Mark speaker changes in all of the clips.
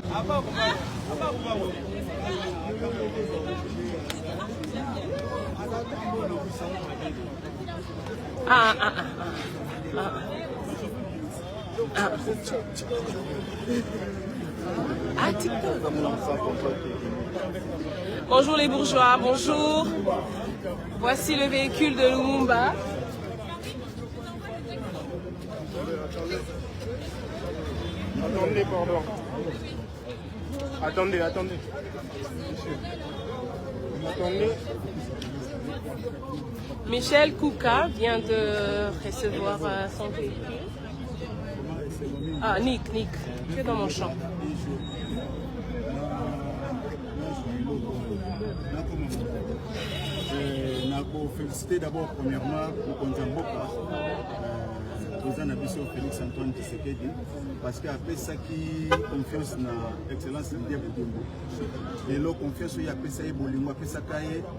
Speaker 1: TikTok. Bonjour les bourgeois, bonjour. Voici le véhicule de Lumumba.
Speaker 2: Attendez, pardon. Attendez. Attendez.
Speaker 1: Michel Kouka vient de recevoir son véhicule. Nick, tu es dans mon champ.
Speaker 3: Féliciter d'abord premièrement le Konzamboka, président Félix Antoine Tshisekedi, parce qu'après ça qui confiance dans l'excellence de Boudimbo. Et là, confiance il y a après ça Bolingo, après ça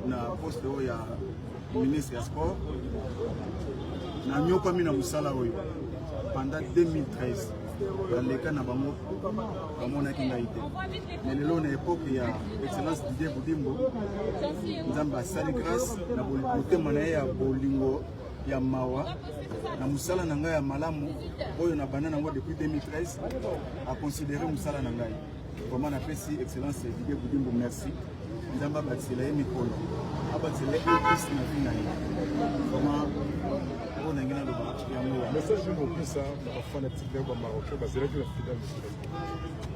Speaker 3: na poste il y a ministre des Sports. Na mieux comme na musala pendant 2013. Dans les cas na bango bamona kingaite mais lelo na époque ya excellence Didier Boudimbo nzamba sali grâce na bolimo na ya bolingo ya mawa na musala na ngai ya malamu oyo na banana ngo depuis 2013 a considérer musala na ngai vraiment na pesi excellence Didier Boudimbo merci nzamba batsela ye mikolo abatsela plus na vina vraiment
Speaker 2: message de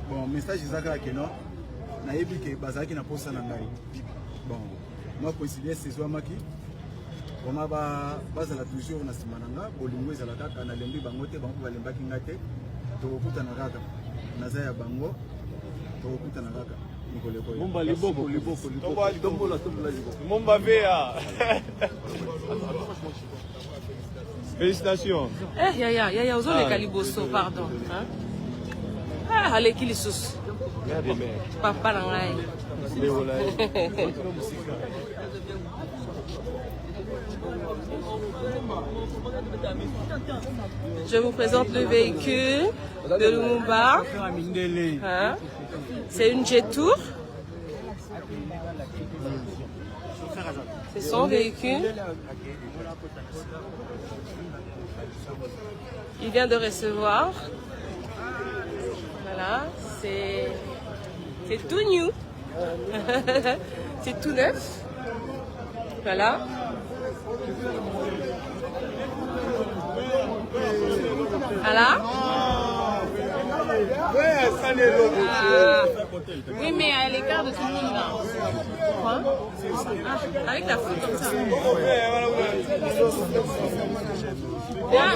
Speaker 3: bon message ezaka ke non nayebi ke bazalaki na posa na ngai bon moi considère saison maki vraiment bazala toujours na sima na nga bolingo ezala kaka na lembi bango te bango balembaki nga te tokokutana kaka naza ya bango tokokutana kaka
Speaker 2: Mumba liboko tombola Mumba vea. Félicitations.
Speaker 1: Ya uzole kaliboso pardon. Allez qu'il sous. Papa nangai. Je vous présente le véhicule de Lumumba. C'est une Jetour. C'est son véhicule. Il vient de recevoir. Voilà, c'est tout new. C'est tout neuf. Voilà. Voilà. Oui, mais à l'écart de tout le monde là. Quoi? Avec la foule comme ça. Viens.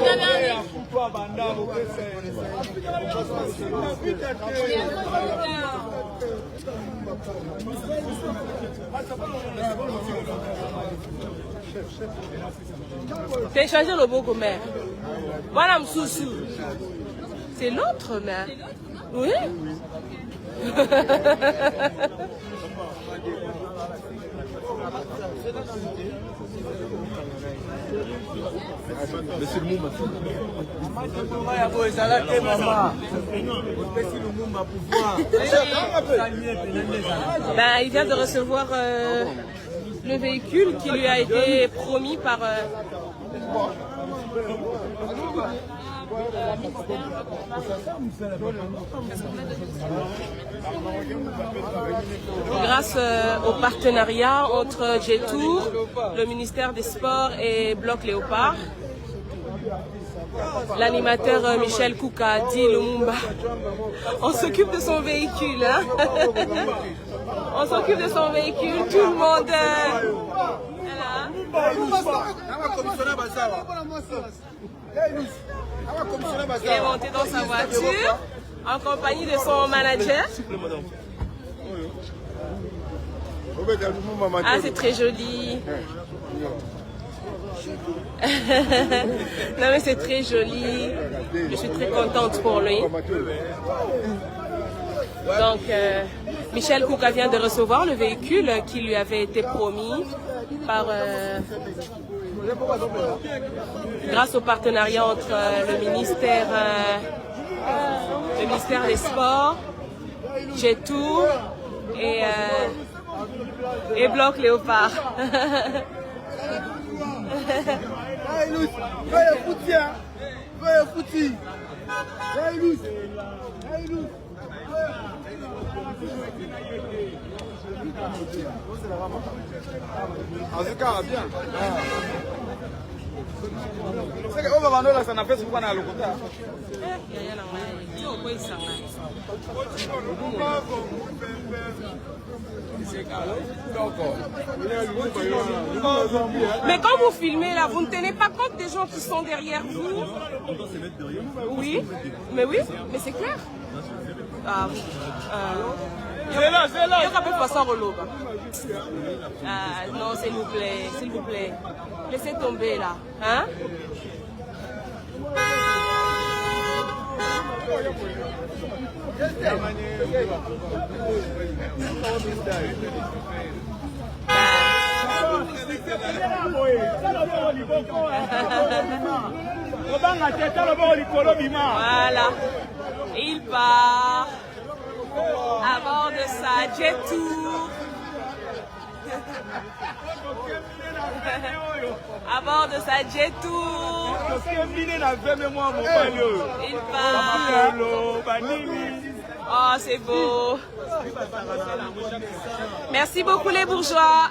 Speaker 1: Fais changer le beau comme mère. Voilà Msoussou. C'est l'autre mère. Oui.
Speaker 2: Monsieur Lumumba.
Speaker 1: Il vient de recevoir le véhicule qui lui a été promis par grâce au partenariat entre Jetour, le ministère des Sports et Bloc Léopard. L'animateur Michel Kouka dit Lumumba. On s'occupe de son véhicule. Hein? On s'occupe de son véhicule. Tout le monde. Il est monté dans sa voiture en compagnie de son manager. Ah, c'est très joli. Non mais c'est très joli. Je suis très contente pour lui. Donc, Michel Kouka vient de recevoir le véhicule qui lui avait été promis par, grâce au partenariat entre le ministère des Sports Jet-Tour et Bloc Léopard. Mais quand vous filmez là, vous ne tenez pas compte des gens qui sont derrière vous? Oui, mais c'est clair. C'est là. Non, s'il vous plaît. Laissez tomber là. Hein? Voilà. Il part à bord de sa Jet-Tour. À bord de sa Jet-Tour. Il part. Oh, c'est beau. Merci beaucoup les bourgeois.